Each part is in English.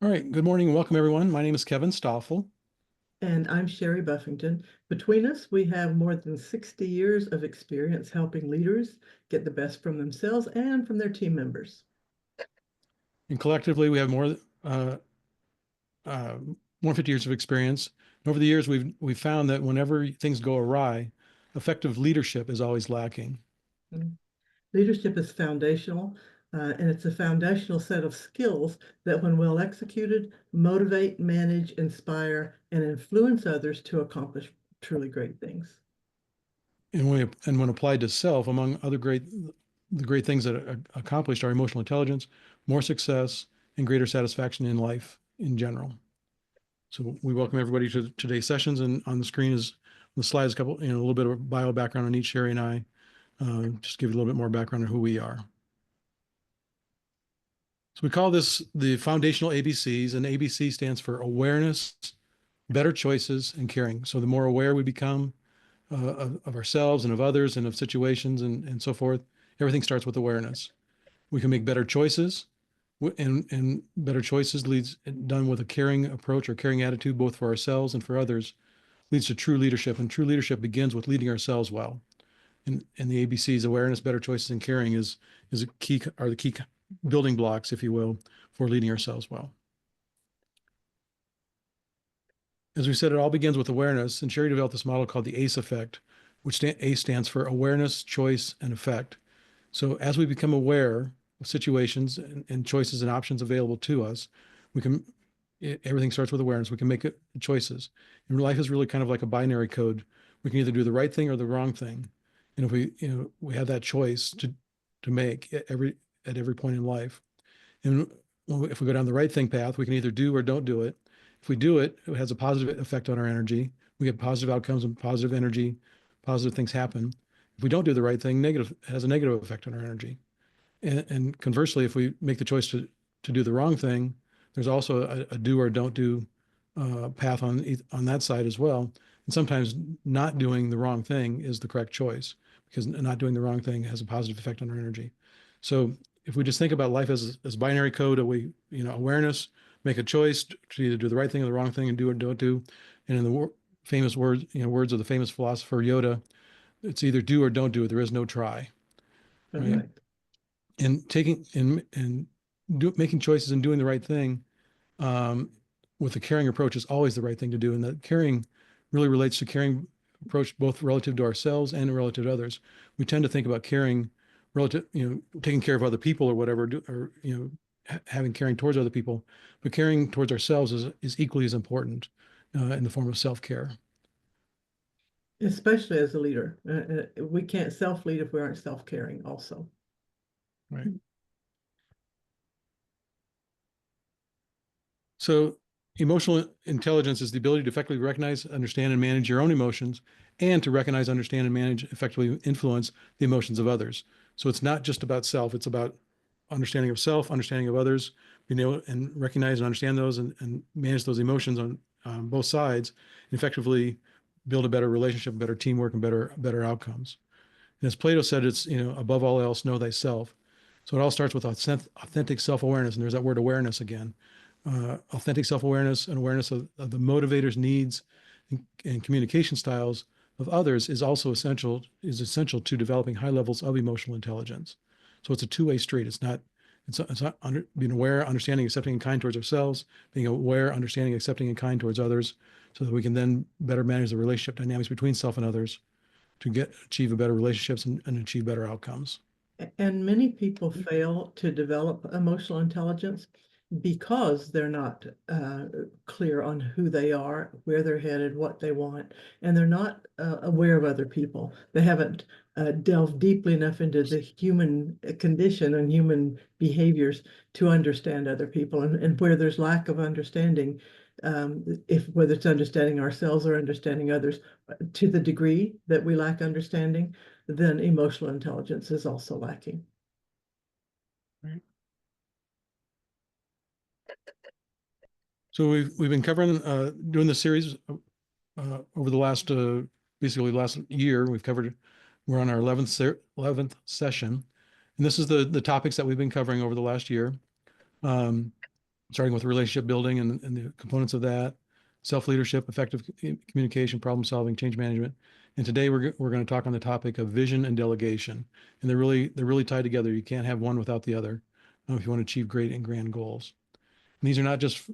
All right, good morning and welcome everyone. My name is Kevin Stoffel. And I'm Sherry Buffington. Between us, we have more than 60 years of experience helping leaders get the best from themselves and from their team members. And collectively, we have uh, more than 50 years of experience. And over the years, we've found that whenever things go awry, effective leadership is always lacking. Mm. Leadership is foundational, and it's a foundational set of skills that, when well executed, motivate, manage, inspire, and influence others to accomplish truly great things. And when applied to self, among other the great things that are accomplished are emotional intelligence, more success, and greater satisfaction in life in general. So we welcome everybody to today's sessions. And on the screen is on the slide is a little bit of bio background on each, Sherry and I. Just give you a little bit more background on who we are. So we call this the foundational ABCs, and ABC stands for awareness, better choices, and caring. So the more aware we become of ourselves and of others and of situations and so forth, everything starts with awareness. We can make better choices, and better choices leads done with a caring approach or caring attitude, both for ourselves and for others, leads to true leadership. And true leadership begins with leading ourselves well. And the ABCs, awareness, better choices, and caring is a key are the key building blocks, if you will, for leading ourselves well. As we said, it all begins with awareness, and Sherry developed this model called the ACE effect, which ACE stands for awareness, choice, and effect. So as we become aware of situations and choices and options available to us, we can everything starts with awareness. We can make choices. And life is really kind of like a binary code. We can either do the right thing or the wrong thing. And if we have that choice to make at every point in life. And if we go down the right thing path, we can either do or don't do it. If we do it, it has a positive effect on our energy. We get positive outcomes and positive energy, positive things happen. If we don't do the right thing, negative it has a negative effect on our energy. And conversely, if we make the choice to do the wrong thing, there's also a do or don't do path on that side as well. And sometimes not doing the wrong thing is the correct choice, because not doing the wrong thing has a positive effect on our energy. So if we just think about life as binary code, awareness, make a choice to either do the right thing or the wrong thing, and do or don't do. And in the famous words, words of the famous philosopher Yoda, it's either do or don't do it. There is no try, right? Correct. And making choices and doing the right thing um, with a caring approach is always the right thing to do. And that caring really relates to caring approach both relative to ourselves and relative to others. We tend to think about caring relative, taking care of other people or whatever, or having caring towards other people, but caring towards ourselves is equally as important in the form of self-care. Especially as a leader. We can't self-lead if we aren't self-caring also. Right. So emotional intelligence is the ability to effectively recognize, understand, and manage your own emotions, and to recognize, understand, and manage, effectively influence the emotions of others. So it's not just about self, it's about understanding of self, understanding of others, being able and recognize and understand those and manage those emotions on both sides, and effectively build a better relationship, better teamwork, and better outcomes. And as Plato said, it's, above all else, know thyself. So it all starts with authentic self-awareness. And there's that word awareness again. Authentic self-awareness and awareness of the motivators, needs, and communication styles of others is essential to developing high levels of emotional intelligence. So it's a two-way street. It's not being aware, understanding, accepting, and kind towards ourselves, being aware, understanding, accepting, and kind towards others, so that we can then better manage the relationship dynamics between self and others to achieve a better relationships and achieve better outcomes. And many people fail to develop emotional intelligence because they're not clear on who they are, where they're headed, what they want, and they're not aware of other people. They haven't delved deeply enough into the human condition and human behaviors to understand other people. And where there's lack of understanding, if whether it's understanding ourselves or understanding others, to the degree that we lack understanding, then emotional intelligence is also lacking. Right. So we've been covering doing the series over the last basically last year. We're on our 11th session, and this is the topics that we've been covering over the last year. Um, starting with relationship building and the components of that, self-leadership, effective communication, problem solving, change management. And today we're going to talk on the topic of vision and delegation. And they're really tied together. You can't have one without the other if you want to achieve great and grand goals. And these are not just,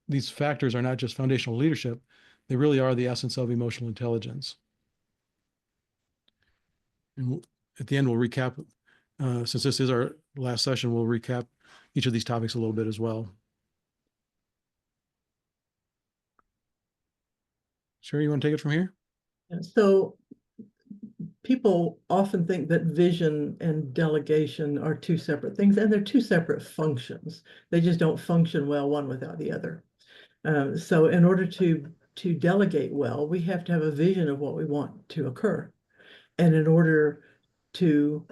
these factors are not just foundational leadership. They really are the essence of emotional intelligence. And at the end, we'll recap, since this is our last session, we'll recap each of these topics a little bit as well. Sherry, you want to take it from here? So people often think that vision and delegation are two separate things, and they're two separate functions. They just don't function well one without the other. So in order to delegate well, we have to have a vision of what we want to occur. And in order to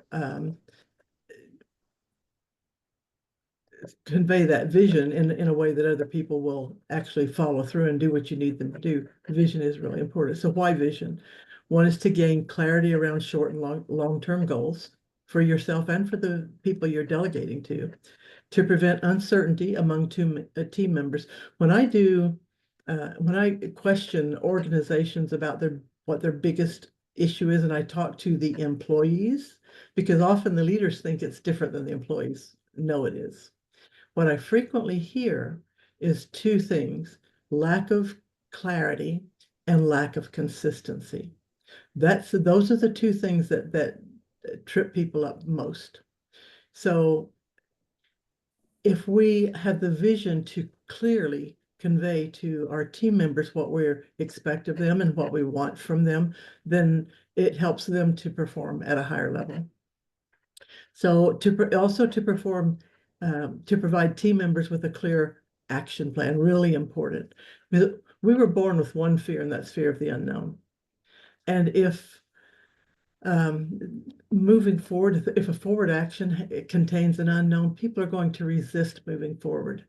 convey that vision in a way that other people will actually follow through and do what you need them to do, vision is really important. So why vision? One is to gain clarity around short and long-term goals for yourself and for the people you're delegating to prevent uncertainty among team members. When I question organizations about what their biggest issue is, and I talk to the employees, because often the leaders think it's different than the employees know it is. What I frequently hear is two things: lack of clarity and lack of consistency. Those are the two things that trip people up most. So if we have the vision to clearly convey to our team members what we expect of them and what we want from them, then it helps them to perform at a higher level. So also to perform, to provide team members with a clear action plan, really important. We were born with one fear, and that's fear of the unknown. And if moving forward, if a forward action contains an unknown, people are going to resist moving forward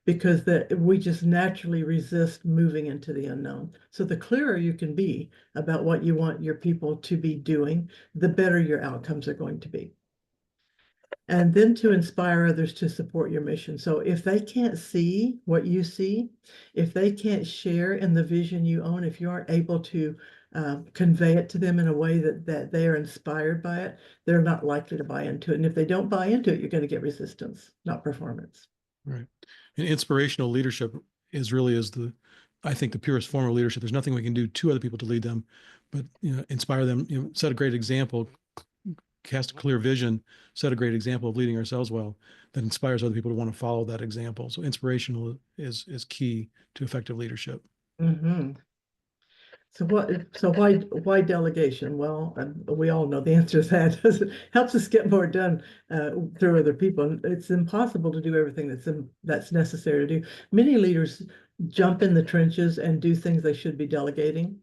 because we just naturally resist moving into the unknown. So the clearer you can be about what you want your people to be doing, the better your outcomes are going to be. And then to inspire others to support your mission. So if they can't see what you see, if they can't share in the vision you own, if you aren't able to convey it to them in a way that they are inspired by it, they're not likely to buy into it. And if they don't buy into it, you're going to get resistance, not performance. Right. And inspirational leadership I think, the purest form of leadership. There's nothing we can do to other people to lead them, but inspire them, set a great example, cast a clear vision, set a great example of leading ourselves well, that inspires other people to want to follow that example. So inspirational is key to effective leadership. Mm-hmm. So why delegation? Well, we all know the answer to that. It helps us get more done through other people. It's impossible to do everything that's necessary to do. Many leaders jump in the trenches and do things they should be delegating.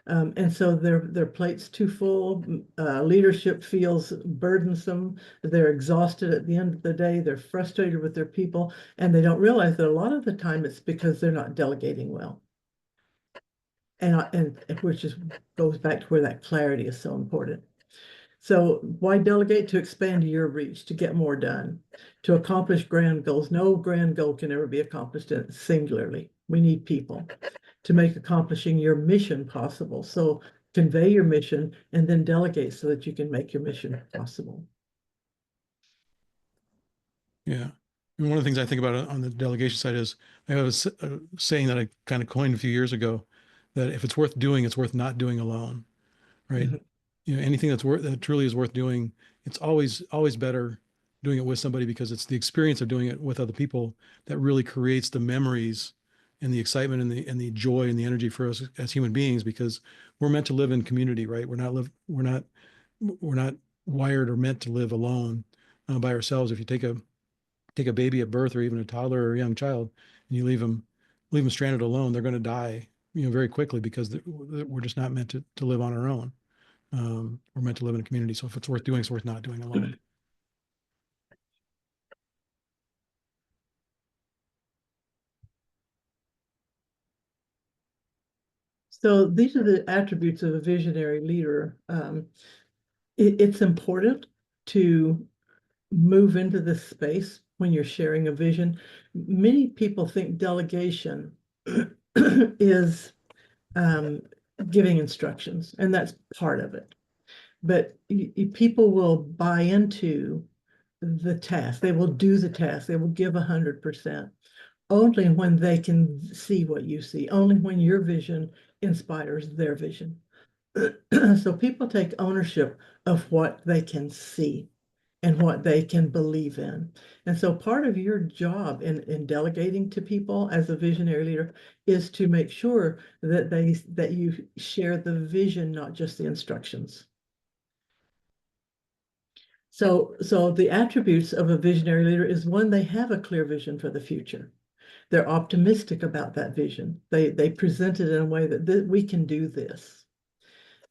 And so their plate's too full. Leadership feels burdensome. They're exhausted at the end of the day. They're frustrated with their people, and they don't realize that a lot of the time it's because they're not delegating well. And which just goes back to where that clarity is so important. So why delegate? To expand your reach, to get more done, to accomplish grand goals. No grand goal can ever be accomplished singularly. We need people to make accomplishing your mission possible. So convey your mission and then delegate so that you can make your mission possible. Yeah. And one of the things I think about on the delegation side is I have a saying that I kind of coined a few years ago, that if it's worth doing, it's worth not doing alone, right? Mm-hmm. Anything that truly is worth doing, it's always better doing it with somebody, because it's the experience of doing it with other people that really creates the memories and the excitement and the joy and the energy for us as human beings, because we're meant to live in community, right? We're not wired or meant to live alone by ourselves. If you take a baby at birth, or even a toddler or a young child, and you leave them stranded alone, they're going to die, very quickly, because we're just not meant to live on our own. We're meant to live in a community. So if it's worth doing, it's worth not doing alone. So these are the attributes of a visionary leader. It's important to move into this space when you're sharing a vision. Many people think delegation is giving instructions, and that's part of it. But people will buy into the task. They will do the task. They will give 100% only when they can see what you see, only when your vision inspires their vision. So people take ownership of what they can see and what they can believe in. And so part of your job in delegating to people as a visionary leader is to make sure that you share the vision, not just the instructions. So the attributes of a visionary leader is one, they have a clear vision for the future. They're optimistic about that vision. They present it in a way that we can do this.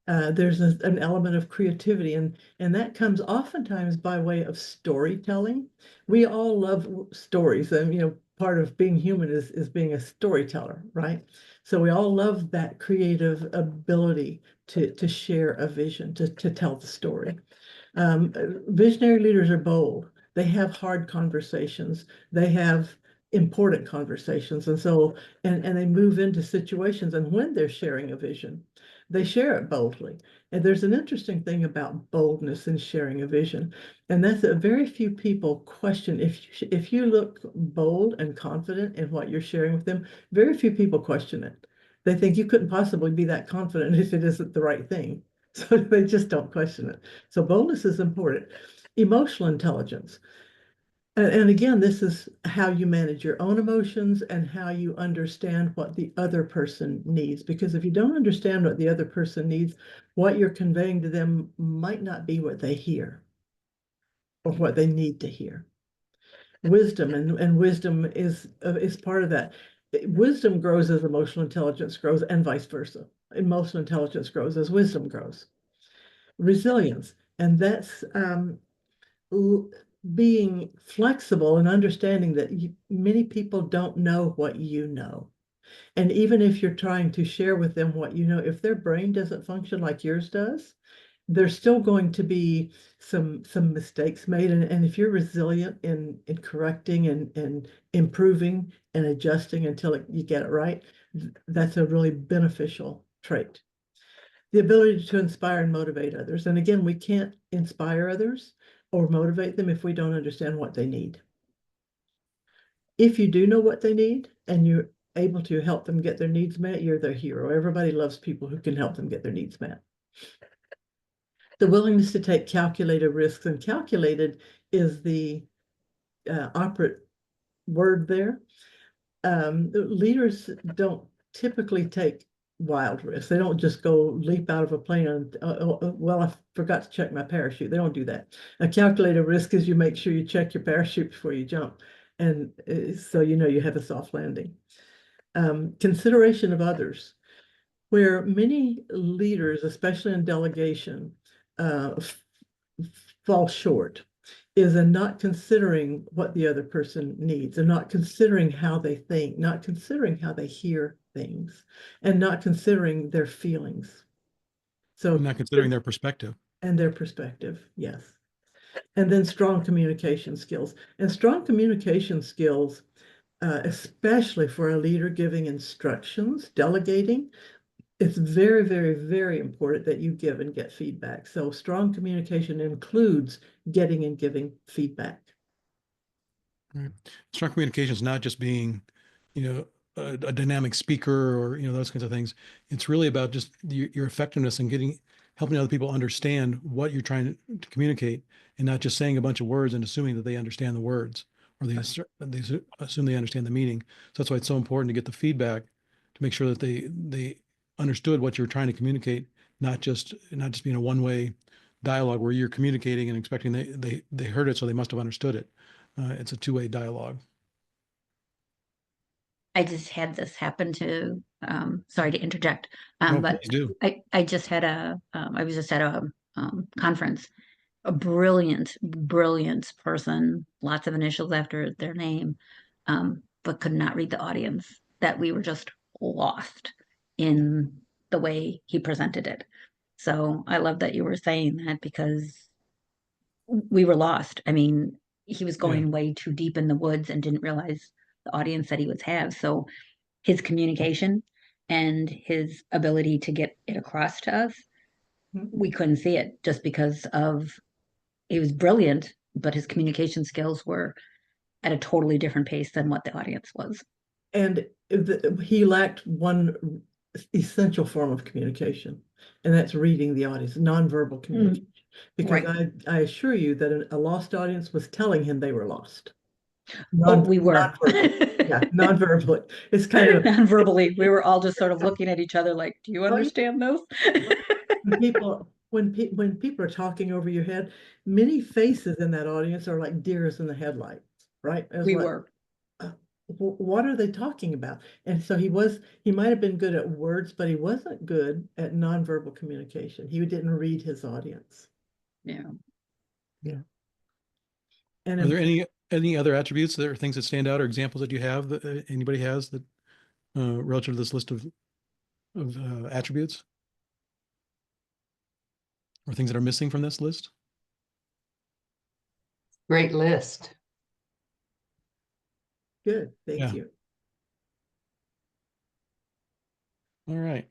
There's an element of creativity, and that comes oftentimes by way of storytelling. We all love stories, and part of being human is being a storyteller, right? So we all love that creative ability to share a vision, to tell the story. Visionary leaders are bold. They have hard conversations. They have important conversations. And they move into situations. And when they're sharing a vision, they share it boldly. And there's an interesting thing about boldness in sharing a vision. And that's that very few people question if you look bold and confident in what you're sharing with them, very few people question it. They think you couldn't possibly be that confident if it isn't the right thing. So they just don't question it. So boldness is important. Emotional intelligence. And again, this is how you manage your own emotions and how you understand what the other person needs. Because if you don't understand what the other person needs, what you're conveying to them might not be what they hear or what they need to hear. Wisdom and wisdom is part of that. Wisdom grows as emotional intelligence grows, and vice versa. Emotional intelligence grows as wisdom grows. Resilience, and that's being flexible and understanding that many people don't know what you know. And even if you're trying to share with them what you know, if their brain doesn't function like yours does, there's still going to be some mistakes made. And if you're resilient in correcting and improving and adjusting until you get it right, that's a really beneficial trait. The ability to inspire and motivate others. And again, we can't inspire others or motivate them if we don't understand what they need. If you do know what they need and you're able to help them get their needs met, you're their hero. Everybody loves people who can help them get their needs met. The willingness to take calculated risks, and calculated is the operant word there. Leaders don't typically take wild risks. They don't just go leap out of a plane and, well, I forgot to check my parachute. They don't do that. A calculated risk is you make sure you check your parachute before you jump. And so you have a soft landing. Consideration of others, where many leaders, especially in delegation, fall short is in not considering what the other person needs and not considering how they think, not considering how they hear things, and not considering their feelings. I'm So, not considering their perspective. and their perspective, yes. And then strong communication skills. And strong communication skills, especially for a leader giving instructions, delegating, it's very, very, very important that you give and get feedback. So strong communication includes getting and giving feedback. Right. Strong communication is not just being, a dynamic speaker or, those kinds of things. It's really about just your effectiveness and helping other people understand what you're trying to communicate and not just saying a bunch of words and assuming that they understand the words or they assume they understand the meaning. So that's why it's so important to get the feedback to make sure that they understood what you're trying to communicate, not just being a one-way dialogue where you're communicating and expecting they heard it, so they must have understood it. It's a two-way dialogue. I just had this happen to, sorry to interject, No, but please do. I just had I was just at a conference, a brilliant, brilliant person, lots of initials after their name, but could not read the audience, that we were just lost in the way he presented it. So I love that you were saying that because we were lost. I mean, he was going way too deep in the woods and didn't realize the audience that he was have. So his communication and his ability to get it across to us, we couldn't see it just because of he was brilliant, but his communication skills were at a totally different pace than what the audience was. And he lacked one essential form of communication, and that's reading the audience, nonverbal communication. Because Right. I assure you that a lost audience was telling him they were lost. Oh, we were. Yeah, non-verbally. It's kind of Non-verbally, we were all just sort of looking at each other like, do you oh, yeah. understand this? When people are talking over your head, many faces in that audience are like deers in the headlights, right? It's We like, were. what are they talking about? And so he might have been good at words, but he wasn't good at nonverbal communication. He didn't read his audience. Yeah. Yeah. Are And there any other attributes that are things that stand out or examples that you have that anybody has that relative to this list of attributes or things that are missing from this list? Great list. good, thank Yeah. you. All right.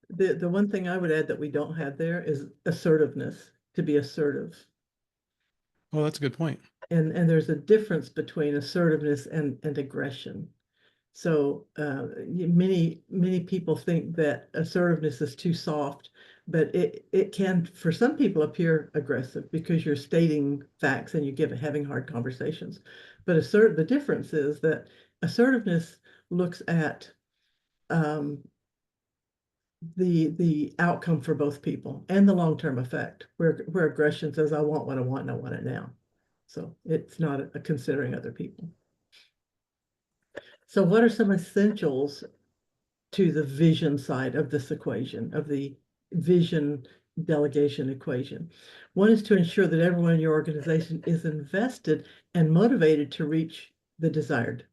The one thing I would add that we don't have there is assertiveness, to be assertive. Oh, that's a good point. And there's a difference between assertiveness and aggression. So many people think that assertiveness is too soft, but it can, for some people, appear aggressive because you're stating facts and having hard conversations. But the difference is that assertiveness looks at the outcome for both people and the long-term effect, where aggression says, I want what I want and I want it now. So it's not a considering other people. So what are some essentials to the vision side of this equation, of the vision delegation equation? One is to ensure that everyone in your organization is invested and motivated to reach the desired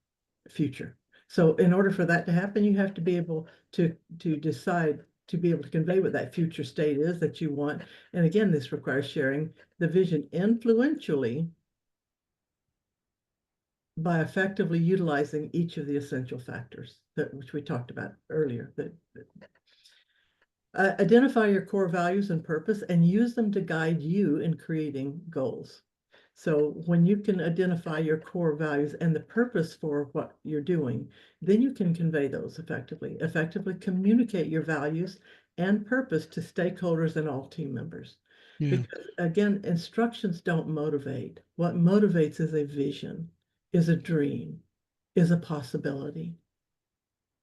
future. So in order for that to happen, you have to be able to decide, to be able to convey what that future state is that you want. And again, this requires sharing the vision influentially by effectively utilizing each of the essential factors which we talked about earlier. Identify your core values and purpose and use them to guide you in creating goals. So when you can identify your core values and the purpose for what you're doing, then you can convey those effectively. Effectively communicate your values and purpose to stakeholders and all team members. Yeah. Because again, instructions don't motivate. What motivates is a vision, is a dream, is a possibility.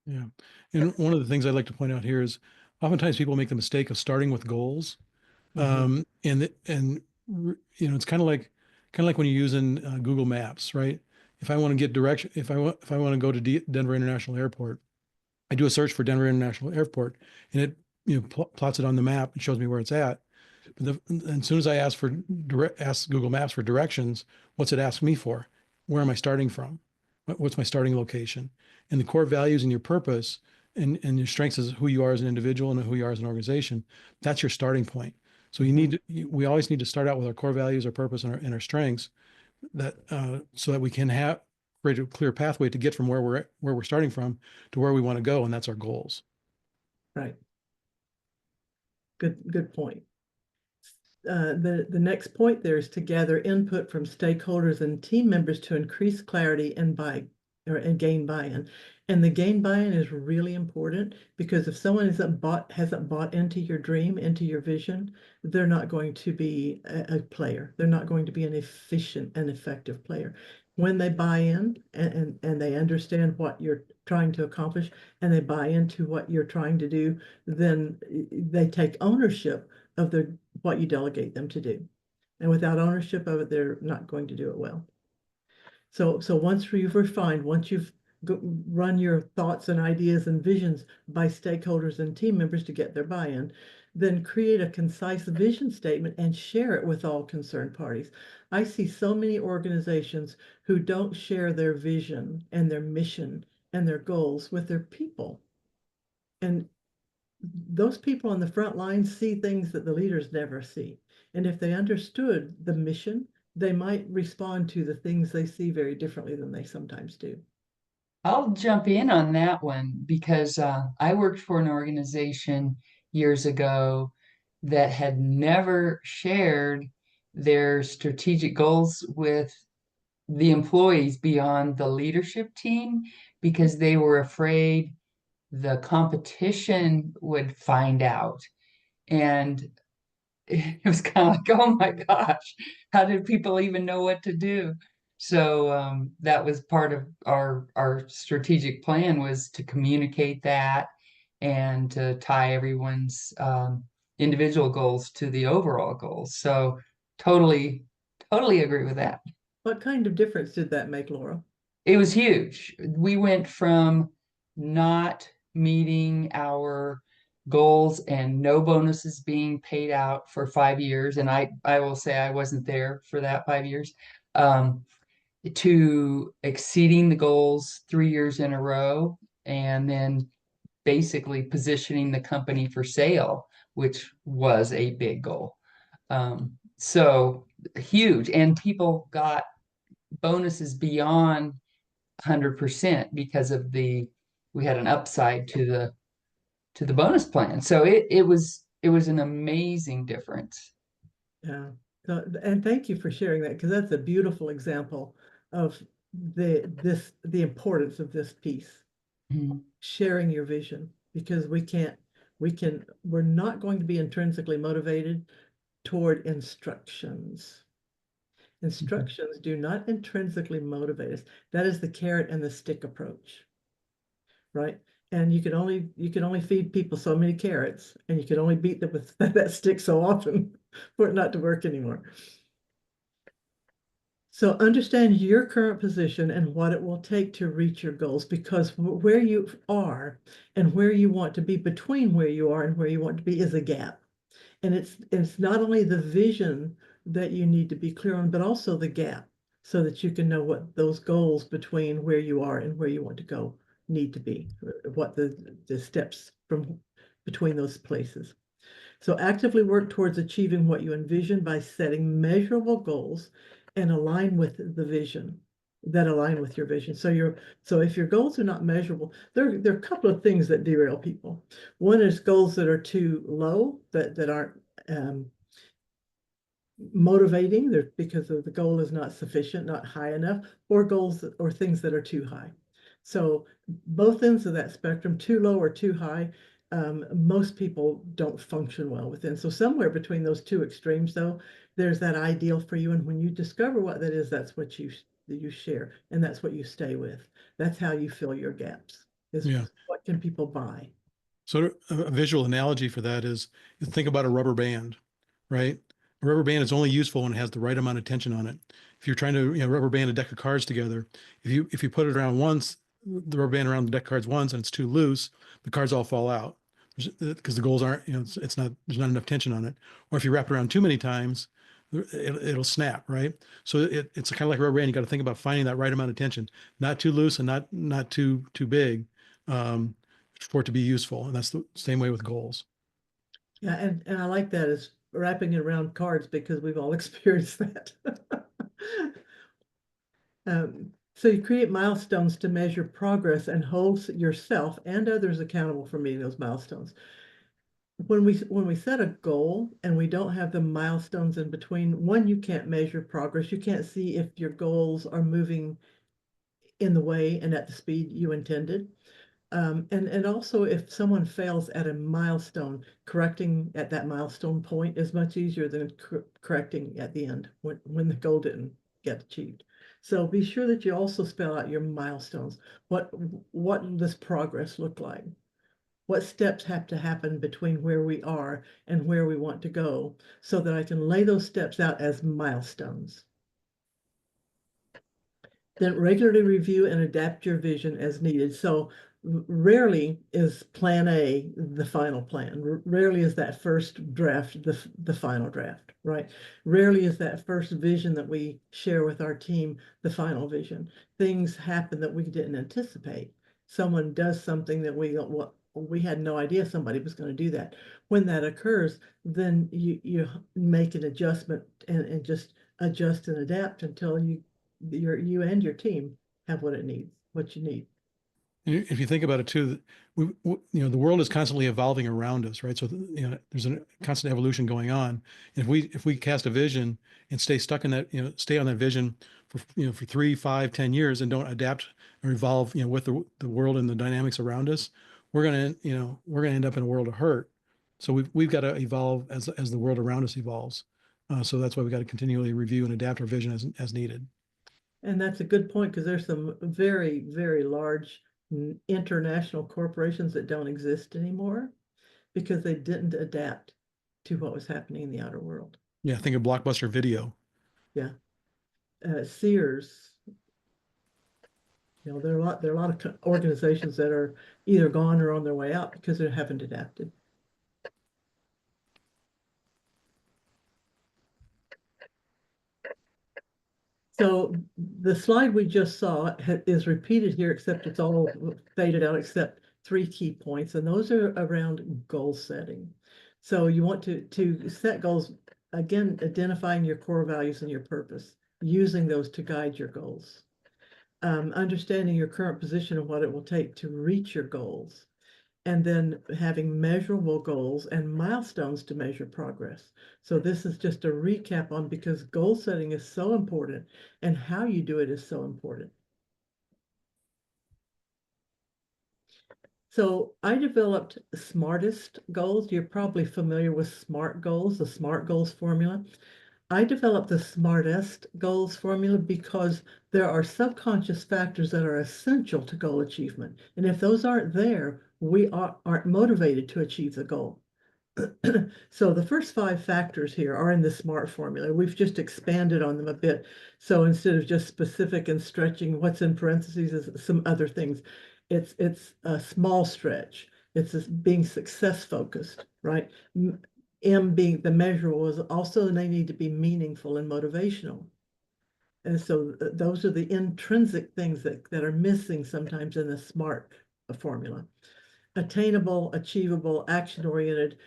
Yeah. And one of the things I'd like to point out here is oftentimes people make the mistake of starting with goals. It's kind of like when you're using Google Maps, right? If I want to get direction, if I want to go to Denver International Airport, I do a search for Denver International Airport, and it plots it on the map and shows me where it's at. But as soon as I ask Google Maps for directions, what's it ask me for? Where am I starting from? What's my starting location? And the core values and your purpose and your strengths is who you are as an individual and who you are as an organization. That's your starting point. So we always need to start out with our core values, our purpose, and our strengths, so that we can create a clear pathway to get from where we're starting from to where we want to go, and that's our goals. Right. Good point. The next point there is to gather input from stakeholders and team members to increase clarity and gain buy-in. And the gain buy-in is really important because if someone hasn't bought into your dream, into your vision, they're not going to be a player. They're not going to be an efficient and effective player. When they buy in and they understand what you're trying to accomplish and they buy into what you're trying to do, then they take ownership of what you delegate them to do. And without ownership of it, they're not going to do it well. So once you've refined, once you've run your thoughts and ideas and visions by stakeholders and team members to get their buy-in, then create a concise vision statement and share it with all concerned parties. I see so many organizations who don't share their vision and their mission and their goals with their people. And those people on the front lines see things that the leaders never see. And if they understood the mission they might respond to the things they see very differently than they sometimes do. I'll jump in on that one because I worked for an organization years ago that had never shared their strategic goals with the employees beyond the leadership team because they were afraid the competition would find out. And it was kind of like, oh my gosh, how did people even know what to do? So that was part of our strategic plan, was to communicate that and to tie everyone's individual goals to the overall goals. So totally, totally agree with that. What kind of difference did that make, Laura? It was huge. We went from not meeting our goals and no bonuses being paid out for 5 years, and I will say I wasn't there for that 5 years, to exceeding the goals 3 years in a row, and then basically positioning the company for sale, which was a big goal. So huge, and people got bonuses beyond 100% because of we had an upside to the bonus plan. So it was an amazing difference. Yeah. So, and thank you for sharing that, because that's a beautiful example of the importance of this piece, Mhm. sharing your vision, because we're not going to be intrinsically motivated toward instructions. Instructions do not intrinsically motivate us. That is the carrot and the stick approach, right? And you can only feed people so many carrots, and you can only beat them with that stick so often for it not to work anymore. So understand your current position and what it will take to reach your goals, because where you are and where you want to be, between where you are and where you want to be, is a gap. And it's not only the vision that you need to be clear on, but also the gap, so that you can know what those goals between where you are and where you want to go need to be, what the steps from between those places. So actively work towards achieving what you envision by setting measurable goals and align with the vision that align with your vision. So if your goals are not measurable, there are a couple of things that derail people. One is goals that are too low, that aren't motivating, because the goal is not sufficient, not high enough, or goals or things that are too high. So both ends of that spectrum, too low or too high, most people don't function well within. So somewhere between those two extremes, though, there's that ideal for you. And when you discover what that is, that's what you share, and that's what you stay with. That's how you fill your gaps, is Yeah. what can people buy? So a visual analogy for that is, think about a rubber band, right? A rubber band is only useful when it has the right amount of tension on it. If you're trying to, rubber band a deck of cards together, if you put it around once, the rubber band around the deck of cards once, and it's too loose, the cards all fall out because the goals aren't, it's not, there's not enough tension on it. Or if you wrap it around too many times, it'll snap, right? So it's kind of like a rubber band. You got to think about finding that right amount of tension, not too loose and not too big. For it to be useful. And that's the same way with goals. Yeah, and I like that, is wrapping it around cards, because we've all experienced that. So you create milestones to measure progress and hold yourself and others accountable for meeting those milestones. When we set a goal and we don't have the milestones in between, one, you can't measure progress. You can't see if your goals are moving in the way and at the speed you intended. And also, if someone fails at a milestone, correcting at that milestone point is much easier than correcting at the end when the goal didn't get achieved. So be sure that you also spell out your milestones. What does progress look like? What steps have to happen between where we are and where we want to go, so that I can lay those steps out as milestones. Then regularly review and adapt your vision as needed. So rarely is plan A the final plan. Rarely is that first draft the final draft, right? Rarely is that first vision that we share with our team the final vision. Things happen that we didn't anticipate. Someone does something that we had no idea somebody was going to do that. When that occurs, then you make an adjustment and just adjust and adapt until you and your team have what you need. If you think about it too, the world is constantly evolving around us, right? So, there's a constant evolution going on. And if we cast a vision and stay stuck in that, stay on that vision for 3, 5, 10 years and don't adapt or evolve, with the world and the dynamics around us, we're gonna end up in a world of hurt. So we've got to evolve as the world around us evolves. So that's why we got to continually review and adapt our vision as needed. And that's a good point, because there's some very, very large international corporations that don't exist anymore because they didn't adapt to what was happening in the outer world. Yeah, think of Blockbuster Video. Yeah. Sears, there are a lot of organizations that are either gone or on their way out because they haven't adapted. So the slide we just saw is repeated here, except it's all faded out except 3 key points, and those are around goal setting. So you want to set goals, again, identifying your core values and your purpose, using those to guide your goals. Understanding your current position and what it will take to reach your goals, and then having measurable goals and milestones to measure progress. So this is just a recap on, because goal setting is so important and how you do it is so important. So I developed smartest goals. You're probably familiar with SMART goals, the SMART goals formula. I developed the smartest goals formula because there are subconscious factors that are essential to goal achievement. And if those aren't there, we aren't motivated to achieve the goal. So the first 5 factors here are in the SMART formula. We've just expanded on them a bit. So instead of just specific and stretching, what's in parentheses is some other things. It's a small stretch. It's being success focused, right? M being the measurable is also, they need to be meaningful and motivational. And so those are the intrinsic things that are missing sometimes in the SMART formula. Attainable, achievable, action-oriented,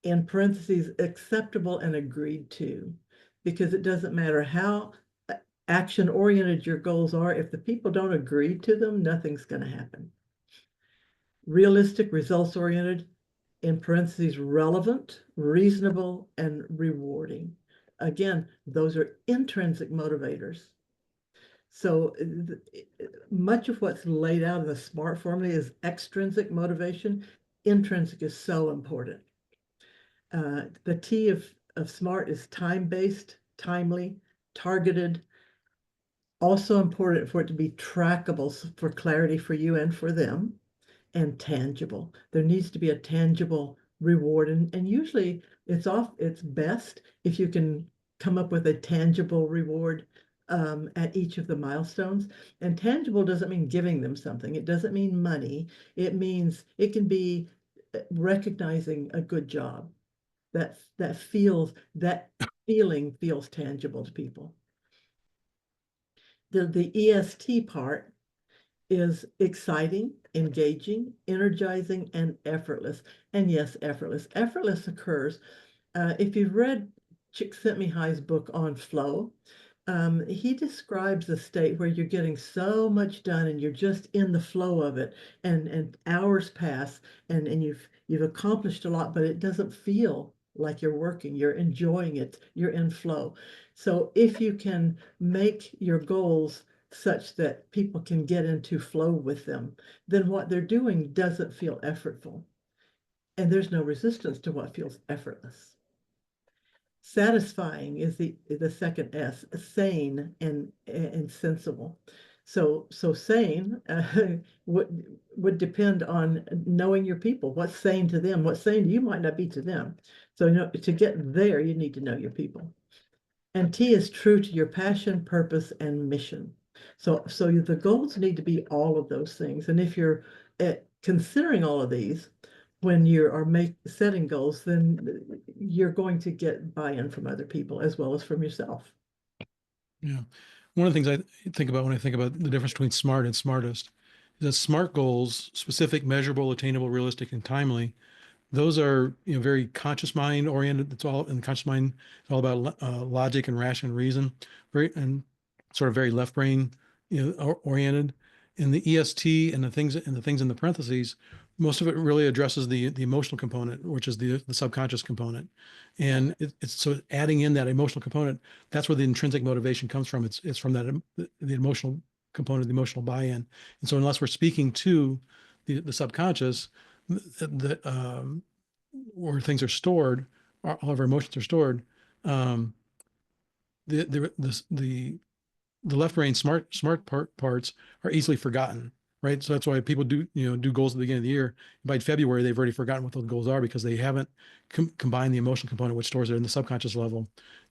in parentheses, acceptable and agreed to, because it doesn't matter how action-oriented your goals are. If the people don't agree to them, nothing's going to happen. Realistic, results-oriented, in parentheses, relevant, reasonable, and rewarding. Again, those are intrinsic motivators. So much of what's laid out in the SMART formula is extrinsic motivation. Intrinsic is so important. The T of SMART is time-based, timely, targeted. Also important for it to be trackable for clarity for you and for them, and tangible. There needs to be a tangible reward, and usually it's best if you can come up with a tangible reward at each of the milestones. And tangible doesn't mean giving them something. It doesn't mean money. It means it can be recognizing a good job. That feeling feels tangible to people. The EST part is exciting, engaging, energizing, and effortless. And yes, effortless. Effortless occurs. If you've read Csikszentmihalyi's book on flow, he describes a state where you're getting so much done and you're just in the flow of it, and hours pass and you've accomplished a lot, but it doesn't feel like you're working. You're enjoying it. You're in flow. So if you can make your goals such that people can get into flow with them, then what they're doing doesn't feel effortful. And there's no resistance to what feels effortless. Satisfying is the second S, sane and sensible. So sane would depend on knowing your people. What's sane to them? What's sane to you might not be to them. So to get there, you need to know your people. And T is true to your passion, purpose, and mission. So the goals need to be all of those things. And if you're considering all of these when you are setting goals, then you're going to get buy-in from other people as well as from yourself. Yeah. One of the things I think about when I think about the difference between SMART and smartest is that SMART goals, specific, measurable, attainable, realistic, and timely, those are, very conscious mind oriented. It's all in the conscious mind. It's all about logic and rational reason, and sort of very left brain, oriented. In the EST and the things in the parentheses, most of it really addresses the emotional component, which is the subconscious component. And it's so adding in that emotional component, that's where the intrinsic motivation comes from. It's from the emotional component, the emotional buy-in. And so unless we're speaking to the subconscious, where things are stored, all of our emotions are stored, um, the left brain parts are easily forgotten, right? So that's why people do goals at the beginning of the year. By February, they've already forgotten what those goals are because they haven't combined the emotional component, which stores it in the subconscious level,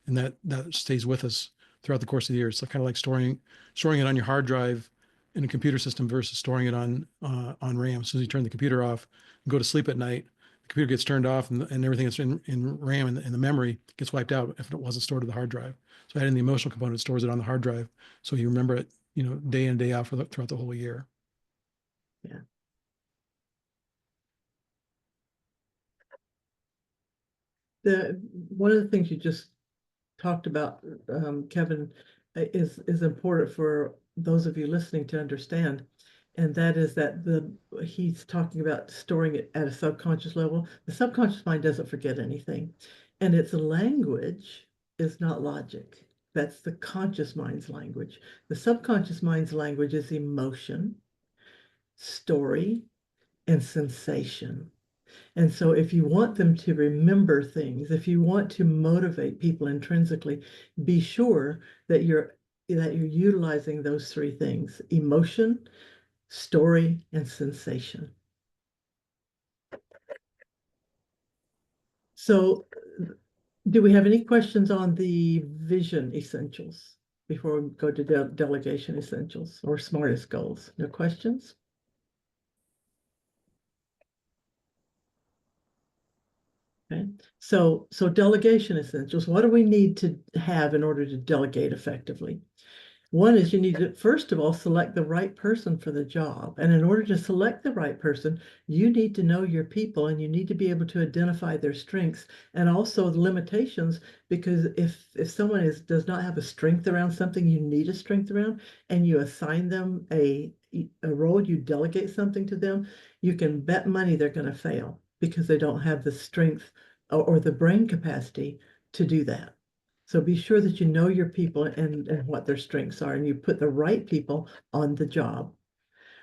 and that stays with us throughout the course of the year. So kind of like storing it on your hard drive in a computer system versus storing it on RAM. As soon as you turn the computer off and go to sleep at night, the computer gets turned off, and everything that's in RAM and the memory gets wiped out if it wasn't stored to the hard drive. So adding the emotional component stores it on the hard drive, so you remember it, day in and day out throughout the whole year. Yeah. One of the things you just talked about, Kevin, is important for those of you listening to understand. And that is that he's talking about storing it at a subconscious level. The subconscious mind doesn't forget anything. And its language is not logic. That's the conscious mind's language. The subconscious mind's language is emotion, story, and sensation. And so if you want them to remember things, if you want to motivate people intrinsically, be sure that you're utilizing those three things: emotion, story, and sensation. So do we have any questions on the vision essentials before we go to delegation essentials or smartest goals? No questions? Okay, so delegation essentials, what do we need to have in order to delegate effectively? One is you need to, first of all, select the right person for the job. And in order to select the right person, you need to know your people and you need to be able to identify their strengths and also the limitations, because if someone does not have a strength around something you need a strength around, and you assign them a role, you delegate something to them, you can bet money they're going to fail because they don't have the strength or the brain capacity to do that. So be sure that you know your people and what their strengths are, and you put the right people on the job.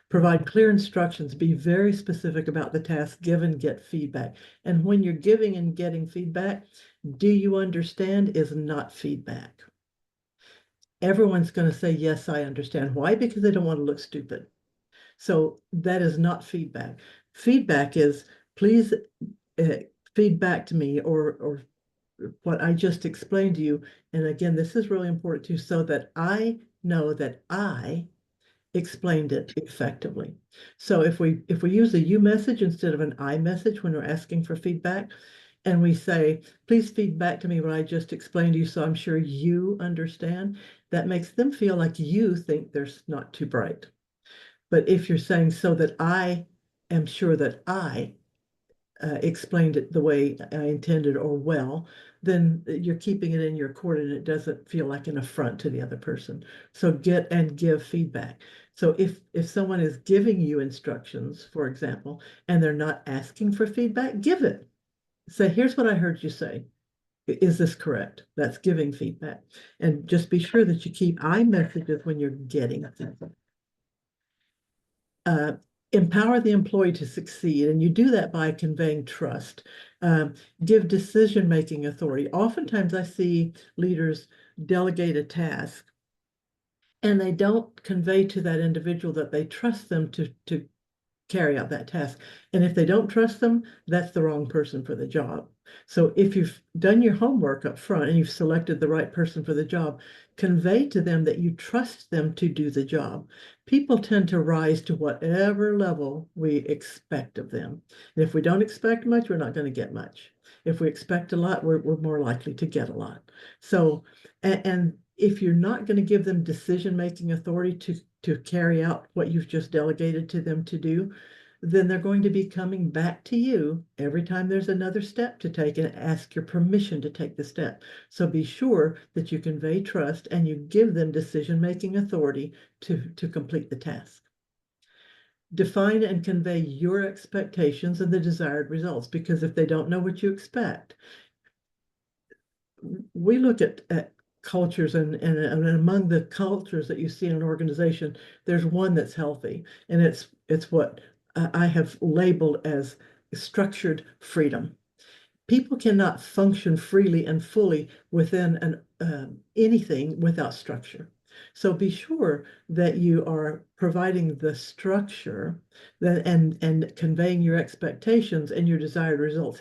Provide clear instructions, be very specific about the task, give and get feedback. And when you're giving and getting feedback, do you understand is not feedback. Everyone's going to say, yes, I understand. Why? Because they don't want to look stupid. So that is not feedback. Feedback is, please feed back to me, or what I just explained to you. And again, this is really important too, so that I know that I explained it effectively. So if we use a you message instead of an I message when we're asking for feedback, and we say, please feed back to me what I just explained to you so I'm sure you understand, that makes them feel like you think they're not too bright. But if you're saying, so that I am sure that I explained it the way I intended or well, then you're keeping it in your court and it doesn't feel like an affront to the other person. So get and give feedback. So if someone is giving you instructions, for example, and they're not asking for feedback, give it. Say, here's what I heard you say. Is this correct? That's giving feedback. And just be sure that you keep I messages when you're getting feedback. Empower the employee to succeed, and you do that by conveying trust. Give decision-making authority. Oftentimes I see leaders delegate a task and they don't convey to that individual that they trust them to carry out that task. And if they don't trust them, that's the wrong person for the job. So if you've done your homework up front and you've selected the right person for the job, convey to them that you trust them to do the job. People tend to rise to whatever level we expect of them. And if we don't expect much, we're not going to get much. If we expect a lot, we're more likely to get a lot. So, and if you're not going to give them decision-making authority to carry out what you've just delegated to them to do, then they're going to be coming back to you every time there's another step to take and ask your permission to take the step. So be sure that you convey trust and you give them decision-making authority to complete the task. Define and convey your expectations and the desired results, because if they don't know what you expect, we look at cultures and among the cultures that you see in an organization, there's one that's healthy, and it's what I have labeled as structured freedom. People cannot function freely and fully within anything without structure. So be sure that you are providing the structure and conveying your expectations, and your desired results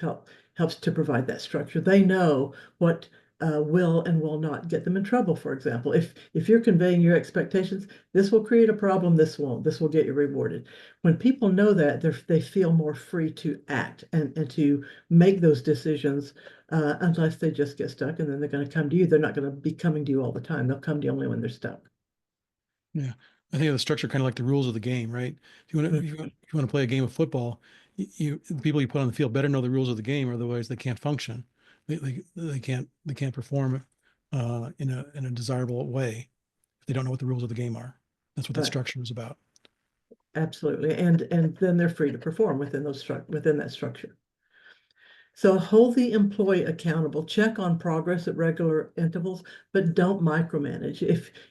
helps to provide that structure. They know what will and will not get them in trouble. For example, if you're conveying your expectations, this will create a problem, this won't, this will get you rewarded. When people know that, they feel more free to act and to make those decisions, unless they just get stuck, and then they're going to come to you. They're not going to be coming to you all the time. They'll come to you only when they're stuck. Yeah. I think of the structure kind of like the rules of the game, right? If you want to, if you want to play a game of football, the people you put on the field better know the rules of the game, otherwise they can't function. They can't perform in a desirable way if they don't know what the rules of the game are. That's what that Right. structure is about. Absolutely. And then they're free to perform within that structure. So hold the employee accountable, check on progress at regular intervals, but don't micromanage.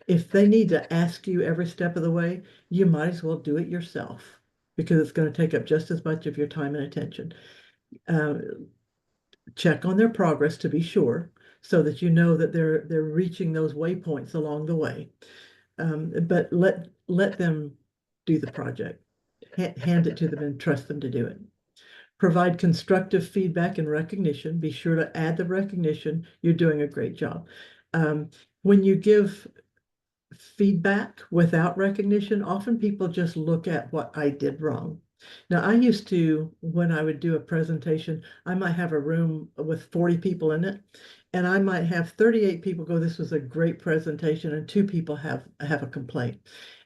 If they need to ask you every step of the way, you might as well do it yourself, because it's going to take up just as much of your time and attention. Check on their progress to be sure, so that you know that they're reaching those waypoints along the way. But let them do the project. Hand it to them and trust them to do it. Provide constructive feedback and recognition. Be sure to add the recognition. You're doing a great job. When you give feedback without recognition, often people just look at what I did wrong. Now, I used to, when I would do a presentation, I might have a room with 40 people in it, and I might have 38 people go, this was a great presentation, and 2 people have a complaint.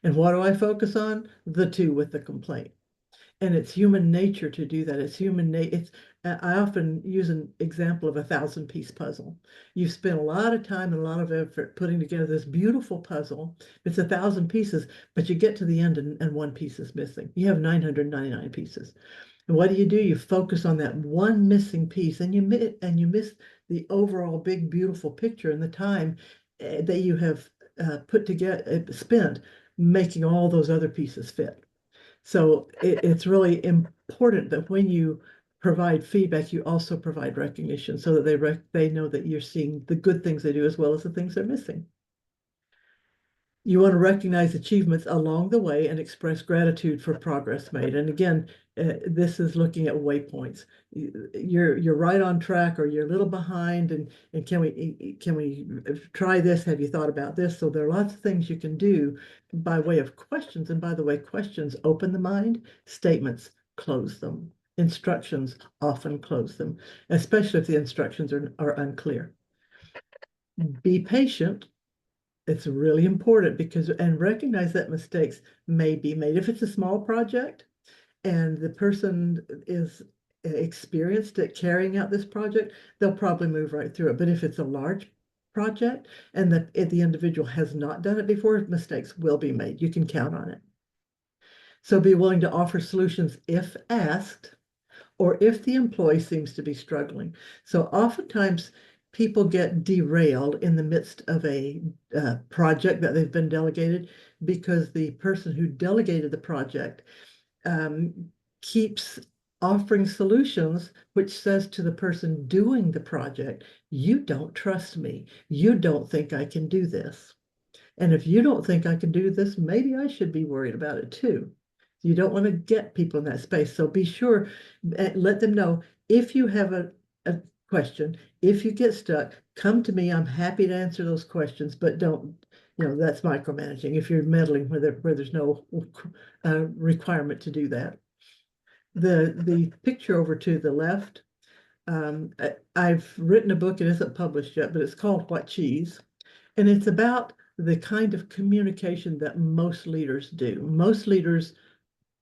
And what do I focus on? The 2 with the complaint. And it's human nature to do that. It's human nature. I often use an example of a 1,000-piece puzzle. You spend a lot of time and a lot of effort putting together this beautiful puzzle. It's 1,000 pieces, but you get to the end and 1 piece is missing. You have 999 pieces. And what do? You focus on that one missing piece, and you miss the overall big, beautiful picture and the time that you have spent making all those other pieces fit. So it's really important that when you provide feedback, you also provide recognition, so that they know that you're seeing the good things they do as well as the things they're missing. You want to recognize achievements along the way and express gratitude for progress made. And again, this is looking at waypoints. You're right on track, or you're a little behind, and can we try this? Have you thought about this? So there are lots of things you can do by way of questions. And by the way, questions open the mind, statements close them. Instructions often close them, especially if the instructions are unclear. Be patient. It's really important, and recognize that mistakes may be made. If it's a small project and the person is experienced at carrying out this project, they'll probably move right through it. But if it's a large project and the individual has not done it before, mistakes will be made. You can count on it. So be willing to offer solutions if asked, or if the employee seems to be struggling. So oftentimes people get derailed in the midst of a project that they've been delegated, because the person who delegated the project keeps offering solutions, which says to the person doing the project, you don't trust me. You don't think I can do this. And if you don't think I can do this, maybe I should be worried about it too. You don't want to get people in that space. So be sure, let them know if you have a question, if you get stuck, come to me. I'm happy to answer those questions, but don't, that's micromanaging if you're meddling where there's no requirement to do that. The picture over to the left, I've written a book. It isn't published yet, but it's called What Cheese? And it's about the kind of communication that most leaders do. Most leaders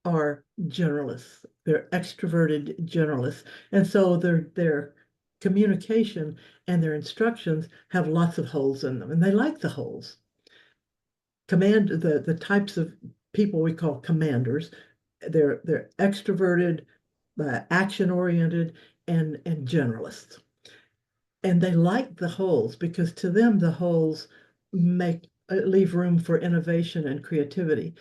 are generalists. They're extroverted generalists. And so their communication and their instructions have lots of holes in them, and they like the holes. The types of people we call commanders, they're extroverted, action oriented, and generalists. And they like the holes because to them the holes make leave room for innovation and creativity.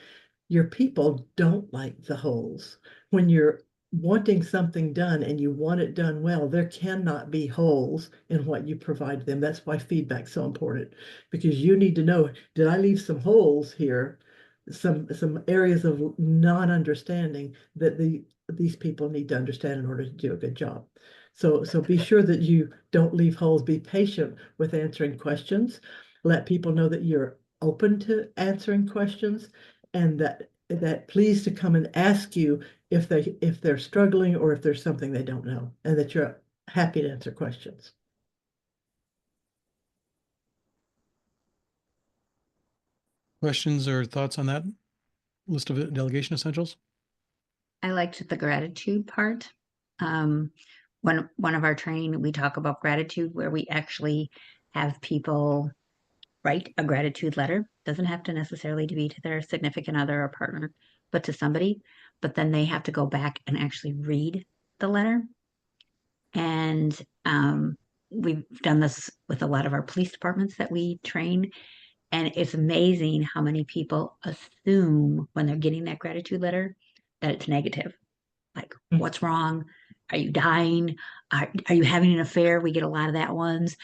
Your people don't like the holes. When you're wanting something done and you want it done well, there cannot be holes in what you provide them. That's why feedback's so important, because you need to know, did I leave some holes here, some areas of non-understanding that these people need to understand in order to do a good job. So be sure that you don't leave holes. Be patient with answering questions. Let people know that you're open to answering questions, and that pleased to come and ask you if they're struggling or if there's something they don't know, and that you're happy to answer questions. Questions or thoughts on that list of delegation essentials? I liked the gratitude part. When one of our training, we talk about gratitude, where we actually have people write a gratitude letter. Doesn't have to necessarily to be to their significant other or partner, but to somebody. But then they have to go back and actually read the letter. And we've done this with a lot of our police departments that we train. And it's amazing how many people assume when they're getting that gratitude letter that it's negative. Like, what's wrong? Are you dying? Are you having an affair? We get a lot of that ones,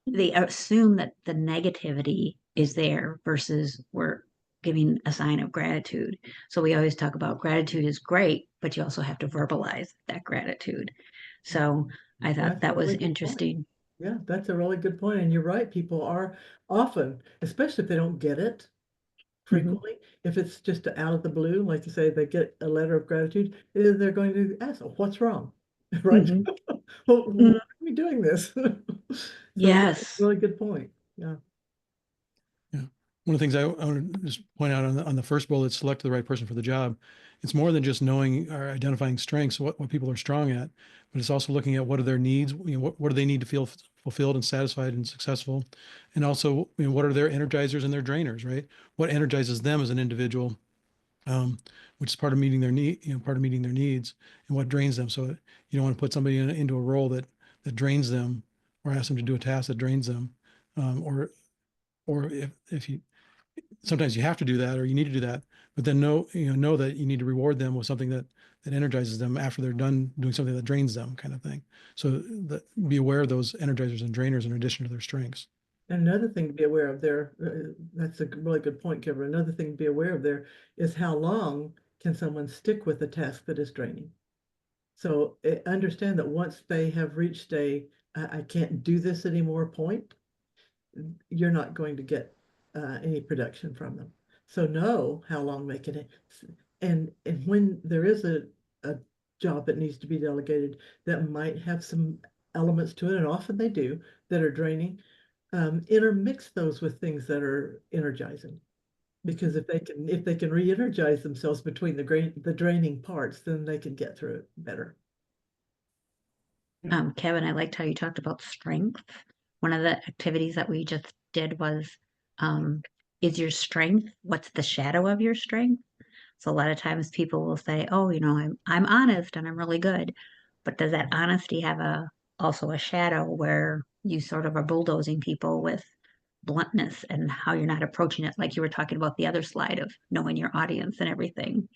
they assume that the negativity is there versus we're giving a sign of gratitude. So we always talk about gratitude is great, but you also have to verbalize that gratitude. So I thought That's a that was really good point. interesting. Yeah, that's a really good point. And you're right, people are often, especially if they don't get it frequently, if it's just out of the blue, like you say, they get a letter of gratitude, they're going to ask, "Oh, what's wrong?" Right? Mhm. Well, why Mm, are we doing this? So yeah, it's a yes. really good point. Yeah. Yeah. One of the things I want to just point out on the first bullet, select the right person for the job. It's more than just knowing or identifying strengths, what people are strong at, but it's also looking at what are their needs, what do they need to feel fulfilled and satisfied and successful, and also what are their energizers and their drainers, right? What energizes them as an individual, which is part of meeting their part of meeting their needs, and what drains them. So you don't want to put somebody into a role that drains them, or ask them to do a task that drains them, or if you sometimes you have to do that or you need to do that, but then know that you need to reward them with something that energizes them after they're done doing something that drains them, kind of thing. So be aware of those energizers and drainers in addition to their strengths. And another thing to be aware of there, that's a really good point, Kevin. Another thing to be aware of there is how long can someone stick with a task that is draining. So understand that once they have reached I can't do this anymore point, you're not going to get any production from them. So know how long they can, and when there is a job that needs to be delegated that might have some elements to it, and often they do, that are draining, intermix those with things that are energizing. Because if they can re-energize themselves between the draining parts, then they can get through it better. Kevin, I liked how you talked about strength. One of the activities that we just did was, is your strength, what's the shadow of your strength? So a lot of times people will say, oh, I'm honest and I'm really good. But does that honesty have also a shadow where you sort of are bulldozing people with bluntness and how you're not approaching it, like you were talking about the other slide of knowing your audience and everything.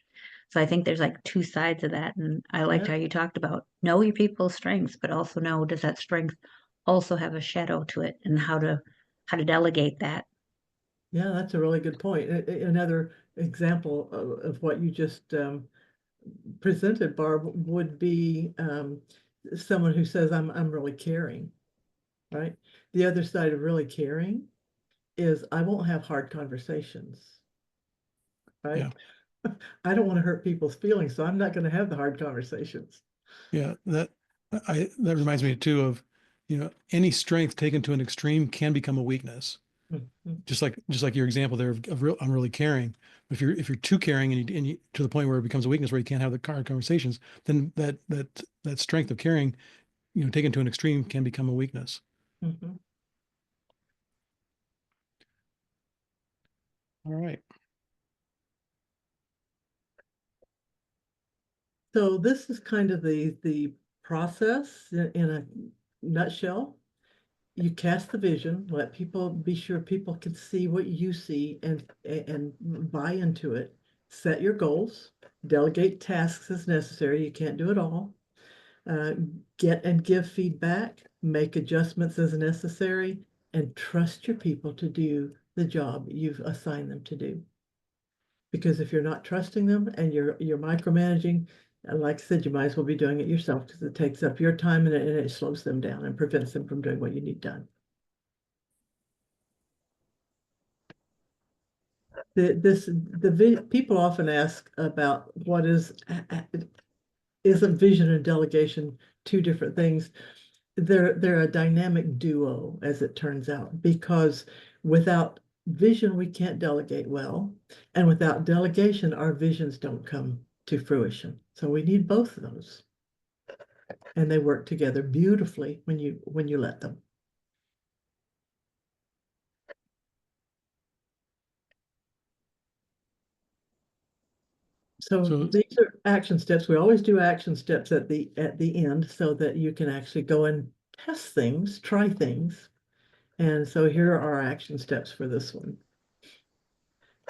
So I think there's like two sides of that. And I liked Yeah. how you talked about know your people's strengths, but also know, does that strength also have a shadow to it, and how to delegate that. Yeah, that's a really good point. Another example of what you just presented, Barb, would be someone who says, I'm really caring, right? The other side of really caring is I won't have hard conversations, right? Yeah. I don't want to hurt people's feelings, so I'm not going to have the hard conversations. Yeah. That reminds me too of, any strength taken to an extreme can become a weakness. Mhm. Just like your example there of I'm really caring. If you're too caring and you to the point where it becomes a weakness where you can't have the hard conversations, then that strength of caring, taken to an extreme, can become a weakness. Mhm. All right. So this is kind of the process in a nutshell. You cast the vision, let people be sure people can see what you see and buy into it. Set your goals, delegate tasks as necessary. You can't do it all. Get and give feedback, make adjustments as necessary, and trust your people to do the job you've assigned them to do. Because if you're not trusting them and you're micromanaging, like I said, you might as well be doing it yourself because it takes up your time and it slows them down and prevents them from doing what you need done. People often ask about what is a vision and delegation two different things? They're a dynamic duo, as it turns out, because without vision, we can't delegate well. And without delegation, our visions don't come to fruition. So we need both of those. And they work together beautifully when you let them. So So these are action steps. We always do action steps at the end so that you can actually go and test things, try things. And so here are our action steps for this one.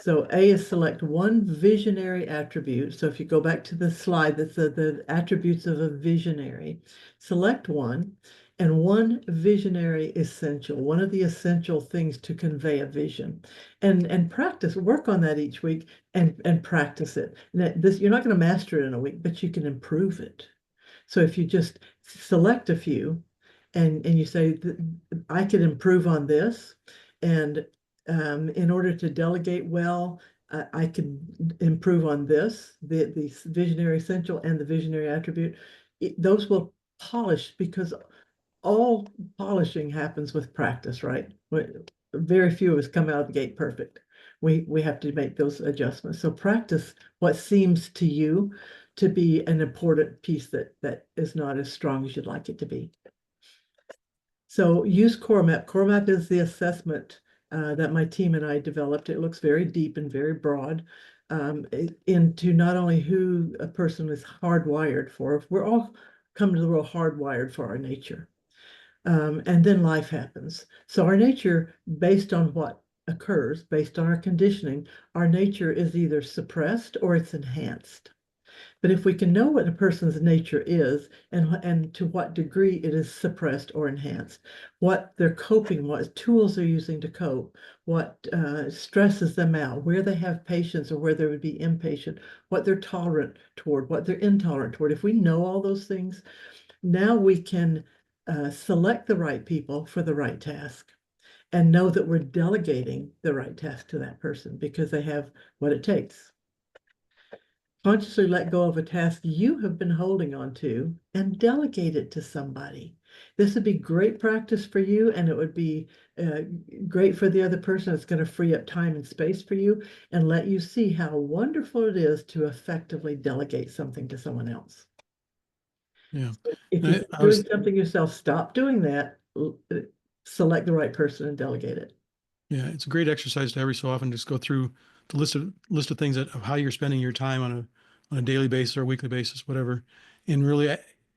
So A is select one visionary attribute. So if you go back to the slide, that's the attributes of a visionary. Select one and one visionary essential, one of the essential things to convey a vision. And practice, work on that each week and practice it. You're not going to master it in a week, but you can improve it. So if you just select a few and you say, I could improve on this, and in order to delegate well, I could improve on this, the visionary essential and the visionary attribute. Those will polish because all polishing happens with practice, right? Very few of us come out of the gate perfect. We have to make those adjustments. So practice what seems to you to be an important piece that is not as strong as you'd like it to be. So use Core Map. Core Map is the assessment that my team and I developed. It looks very deep and very broad into not only who a person is hardwired for. We're all come to the world hardwired for our nature. And then life happens. So our nature, based on what occurs, based on our conditioning, our nature is either suppressed or it's enhanced. But if we can know what a person's nature is and to what degree it is suppressed or enhanced, what they're coping, what tools they're using to cope, what stresses them out, where they have patience or where they would be impatient, what they're tolerant toward, what they're intolerant toward. If we know all those things, now we can select the right people for the right task and know that we're delegating the right task to that person because they have what it takes. Consciously let go of a task you have been holding on to and delegate it to somebody. This would be great practice for you, and it would be great for the other person. It's going to free up time and space for you and let you see how wonderful it is to effectively delegate something to someone else. yeah, If you're doing something yourself, stop doing that. Select the right person and delegate it. yeah, it's a great exercise to every so often just go through the list of things of how you're spending your time on a daily basis or a weekly basis, whatever, and really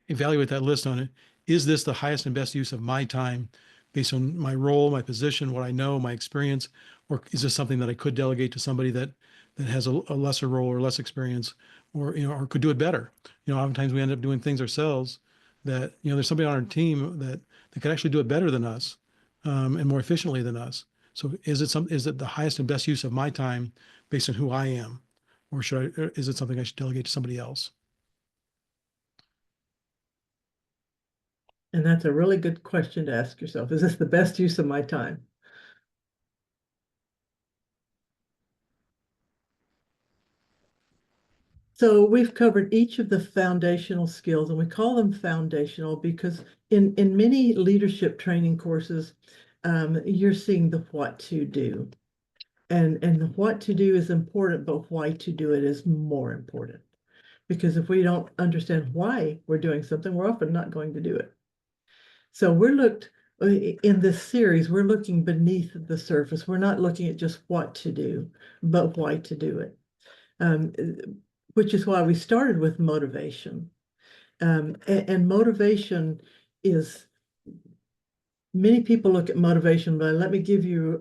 evaluate that list on it. Is this the highest and best use of my time based on my role, my position, what I know, my experience, or is this something that I could delegate to somebody that has a lesser role or less experience, or or could do it better? Oftentimes we end up doing things ourselves that there's somebody on our team that could actually do it better than us, and more efficiently than us. So is it the highest and best use of my time based on who I am, or is it something I should delegate to somebody else? And that's a really good question to ask yourself. Is this the best use of my time? So we've covered each of the foundational skills, and we call them foundational because in many leadership training courses, you're seeing the what to do. And what to do is important, but why to do it is more important. Because if we don't understand why we're doing something, we're often not going to do it. So in this series, we're looking beneath the surface. We're not looking at just what to do, but why to do it. Um, which is why we started with motivation. And motivation is, many people look at motivation, but let me give you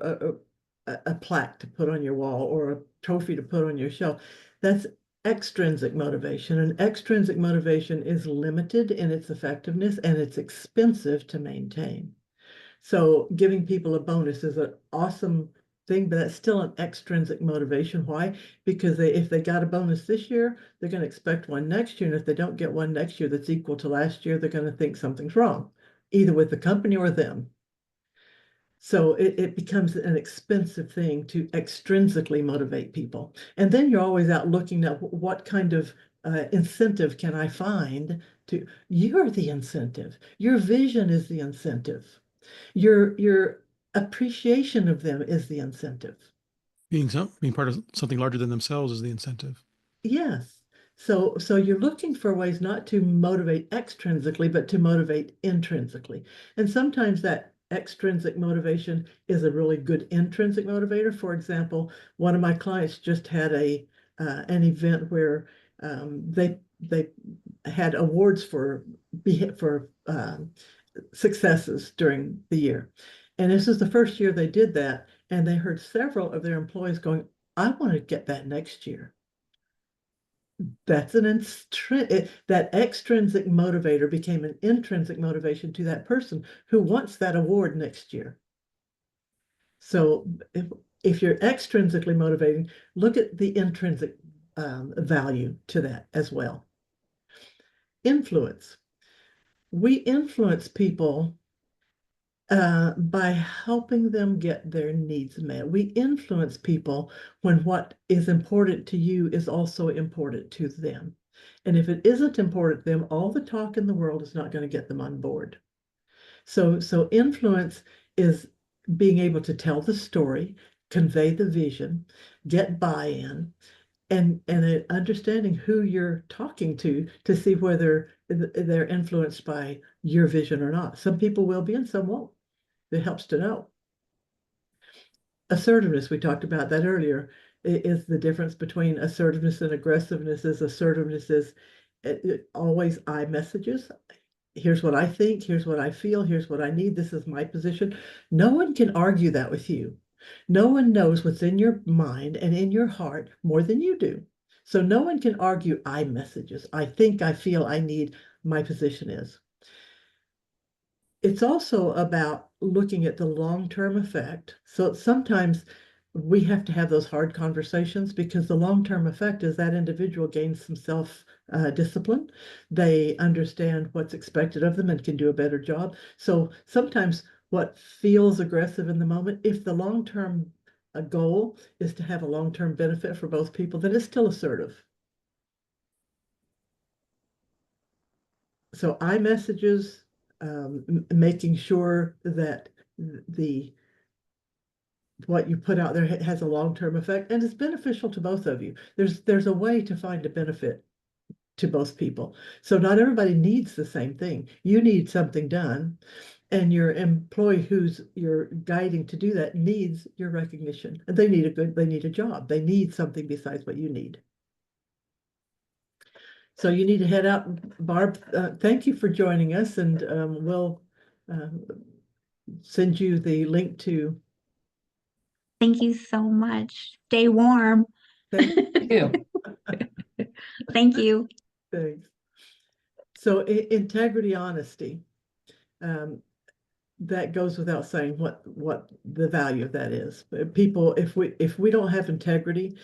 a plaque to put on your wall or a trophy to put on your shelf. That's extrinsic motivation. And extrinsic motivation is limited in its effectiveness and it's expensive to maintain. So giving people a bonus is an awesome thing, but that's still an extrinsic motivation. Why? Because if they got a bonus this year, they're going to expect one next year. And if they don't get one next year that's equal to last year, they're going to think something's wrong, either with the company or them. So it becomes an expensive thing to extrinsically motivate people. And then you're always out looking at what kind of incentive can I find you're the incentive. Your vision is the incentive. Your appreciation of them is the incentive. Being part of something larger than themselves is the incentive. Yes. So you're looking for ways not to motivate extrinsically, but to motivate intrinsically. And sometimes that extrinsic motivation is a really good intrinsic motivator. For example, one of my clients just had an event where they had awards for successes during the year. And this is the first year they did that. And they heard several of their employees going, I want to get that next year. That's that extrinsic motivator became an intrinsic motivation to that person who wants that award next year. So if you're extrinsically motivating, look at the intrinsic value to that as well. Influence. We influence people by helping them get their needs met. We influence people when what is important to you is also important to them. And if it isn't important to them, all the talk in the world is not going to get them on board. So influence is being able to tell the story, convey the vision, get buy-in, and understanding who you're talking to see whether they're influenced by your vision or not. Some people will be and some won't. It helps to know. Assertiveness, we talked about that earlier, is the difference between assertiveness and aggressiveness. Assertiveness is always I messages. Here's what I think, here's what I feel, here's what I need, this is my position. No one can argue that with you. No one knows what's in your mind and in your heart more than you do. So no one can argue I messages. I think, I feel, I need, my position is. It's also about looking at the long-term effect. So sometimes we have to have those hard conversations because the long-term effect is that individual gains some self-discipline. They understand what's expected of them and can do a better job. So sometimes what feels aggressive in the moment, if the long-term goal is to have a long-term benefit for both people, then it's still assertive. So iMessages, making sure that what you put out there has a long-term effect and is beneficial to both of you. There's a way to find a benefit to both people. So not everybody needs the same thing. You need something done, and your employee who's you're guiding to do that needs your recognition. They need a job. They need something besides what you need. So you need to head out. Barb, thank you for joining us, and we'll send you the link to. Thank you so much. Stay warm. Thank you. Thank you. Thanks. So integrity, honesty, that goes without saying what the value of that is. People, if we don't have integrity,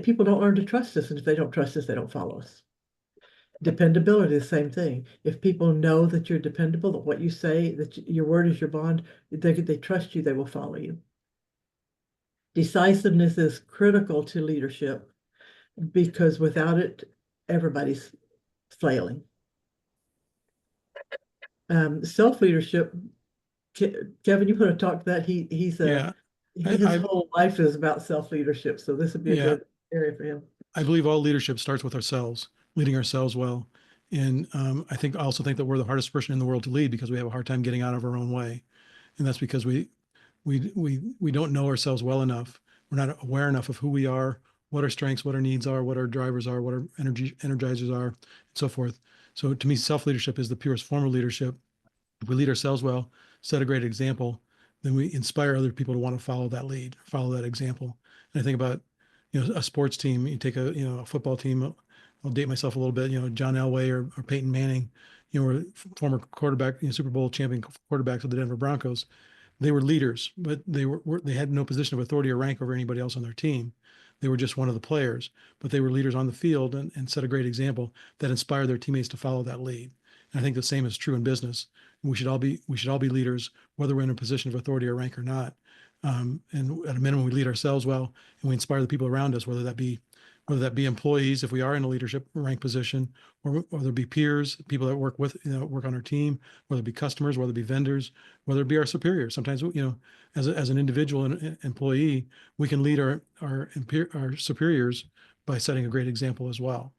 people don't learn to trust us, and if they don't trust us, they don't follow us. Dependability, the same thing. If people know that you're dependable, that what you say, that your word is your bond, they trust you, they will follow you. Decisiveness is critical to leadership because without it, everybody's flailing. Self-leadership, Kevin, you want to talk to that? He's Yeah. His I, whole life is about self-leadership, so this would be a yeah, good area for him. I believe all leadership starts with ourselves, leading ourselves well. And I also think that we're the hardest person in the world to lead because we have a hard time getting out of our own way. And that's because we don't know ourselves well enough. We're not aware enough of who we are, what our strengths, what our needs are, what our drivers are, what our energizers are, and so forth. So to me, self-leadership is the purest form of leadership. If we lead ourselves well, set a great example, then we inspire other people to want to follow that lead, follow that example. And I think about, a sports team. You take a football team. I'll date myself a little bit. John Elway or Peyton Manning, were former quarterback, Super Bowl champion quarterbacks of the Denver Broncos. They were leaders, but they had no position of authority or rank over anybody else on their team. They were just one of the players, but they were leaders on the field and set a great example that inspired their teammates to follow that lead. And I think the same is true in business. We should all be leaders, whether we're in a position of authority or rank or not. And at a minimum, we lead ourselves well, and we inspire the people around us, whether that be employees, if we are in a leadership rank position, or whether it be peers, people that work on our team, whether it be customers, whether it be vendors, whether it be our superiors. Sometimes, as an individual and employee, we can lead our superiors by setting a great example as well,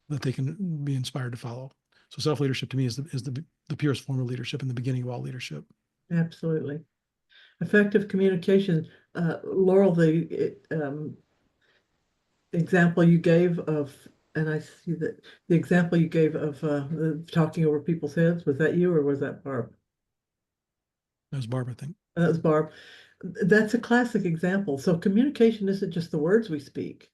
that they can be inspired to follow. So self-leadership to me is the purest form of leadership and the beginning of all leadership. Absolutely. Effective communication. Laurel, the example you gave of, and I see that the example you gave of the talking over people's heads, was that you or was that Barb? That was Barb, I think. That was Barb. That's a classic example. So communication isn't just the words we speak.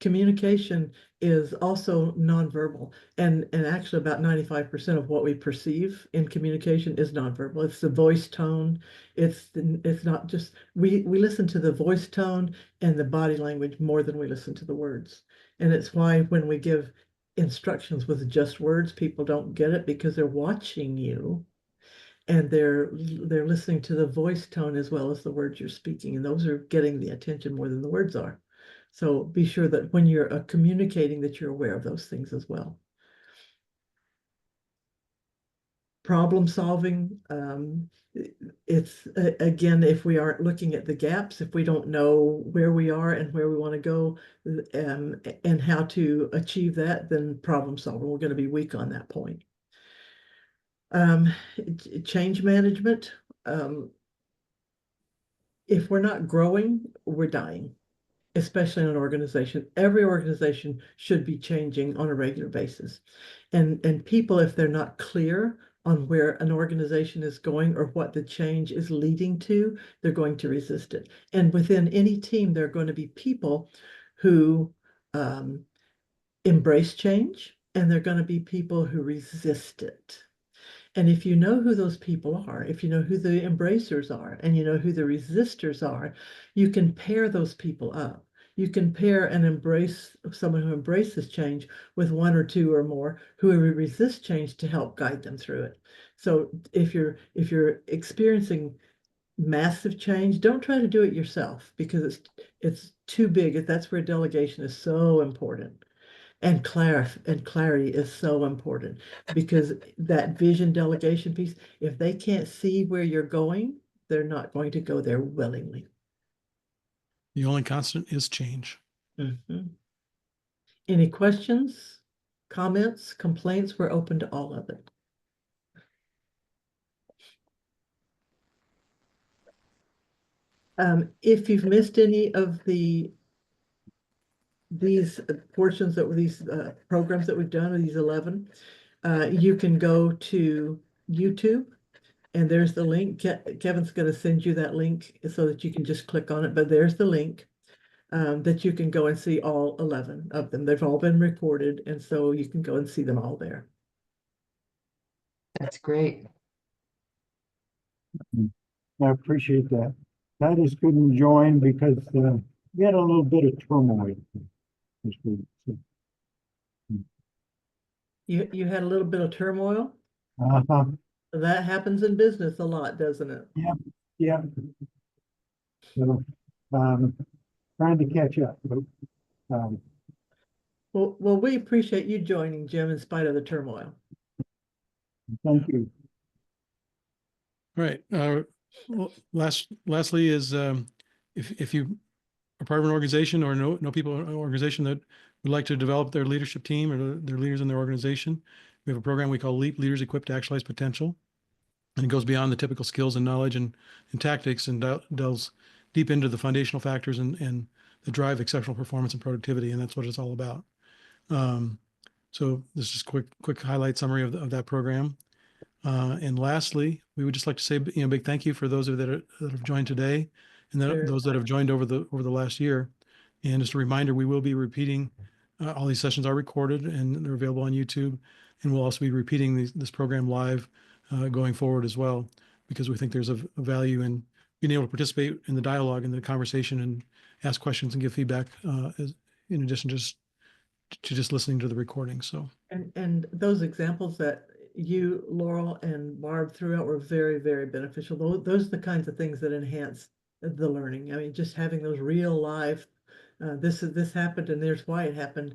Communication is also nonverbal, and actually about 95% of what we perceive in communication is nonverbal. It's the voice tone. It's not just we listen to the voice tone and the body language more than we listen to the words. And it's why when we give instructions with just words, people don't get it because they're watching you and they're listening to the voice tone as well as the words you're speaking, and those are getting the attention more than the words are. So be sure that when you're communicating that you're aware of those things as well. Problem solving, it's again, if we aren't looking at the gaps, if we don't know where we are and where we want to go, and how to achieve that, then problem solving, we're going to be weak on that point. Change management, if we're not growing, we're dying, especially in an organization. Every organization should be changing on a regular basis. And people, if they're not clear on where an organization is going or what the change is leading to, they're going to resist it. And within any team, there are going to be people who embrace change, and there are going to be people who resist it. And if you know who those people are, if you know who the embracers are, and you know who the resistors are, you can pair those people up. You can pair and embrace someone who embraces change with one or two or more who resist change to help guide them through it. So if you're experiencing massive change, don't try to do it yourself because it's too big. That's where delegation is so important. And clarity is so important because that vision delegation piece, if they can't see where you're going, they're not going to go there willingly. The only constant is change. Mm-hmm. Any questions, comments, complaints? We're open to all of it. If you've missed any of these portions that were these programs that we've done, or these 11, you can go to YouTube, and there's the link. Kevin's going to send you that link so that you can just click on it, but there's the link that you can go and see all 11 of them. They've all been recorded, and so you can go and see them all there. That's great. I appreciate that. Titus couldn't join because we had a little bit of turmoil this week. So, You had a little bit of turmoil. uh-huh. That happens in business a lot, doesn't it? Yeah. So, trying to catch up. But, Well, we appreciate you joining, Jim, in spite of the turmoil. thank you. All right. Well, lastly is if you are part of an organization or know people in an organization that would like to develop their leadership team or their leaders in their organization, we have a program we call LEAP, Leaders Equipped to Actualize Potential. And it goes beyond the typical skills and knowledge and tactics and delves deep into the foundational factors and that drive exceptional performance and productivity. And that's what it's all about. So this is just quick highlight summary of that program. And lastly, we would just like to say, big thank you for those that have joined today and those that have joined over the last year. And just a reminder, we will be repeating, all these sessions are recorded and they're available on YouTube. And we'll also be repeating this program live going forward as well, because we think there's a value in being able to participate in the dialogue and the conversation and ask questions and give feedback in addition to just listening to the recording. So. And those examples that you, Laurel, and Barb threw out were very, very beneficial. Those are the kinds of things that enhance the learning. I mean, just having those real life, this happened and there's why it happened,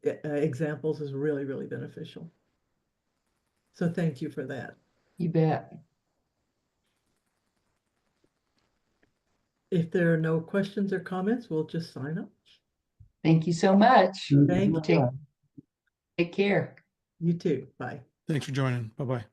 examples is really, really beneficial. So thank you for that. You bet. If there are no questions or comments, we'll just sign up. Thank you so much. Thank you. Take care. You too. Bye. Thanks for joining. Bye-bye.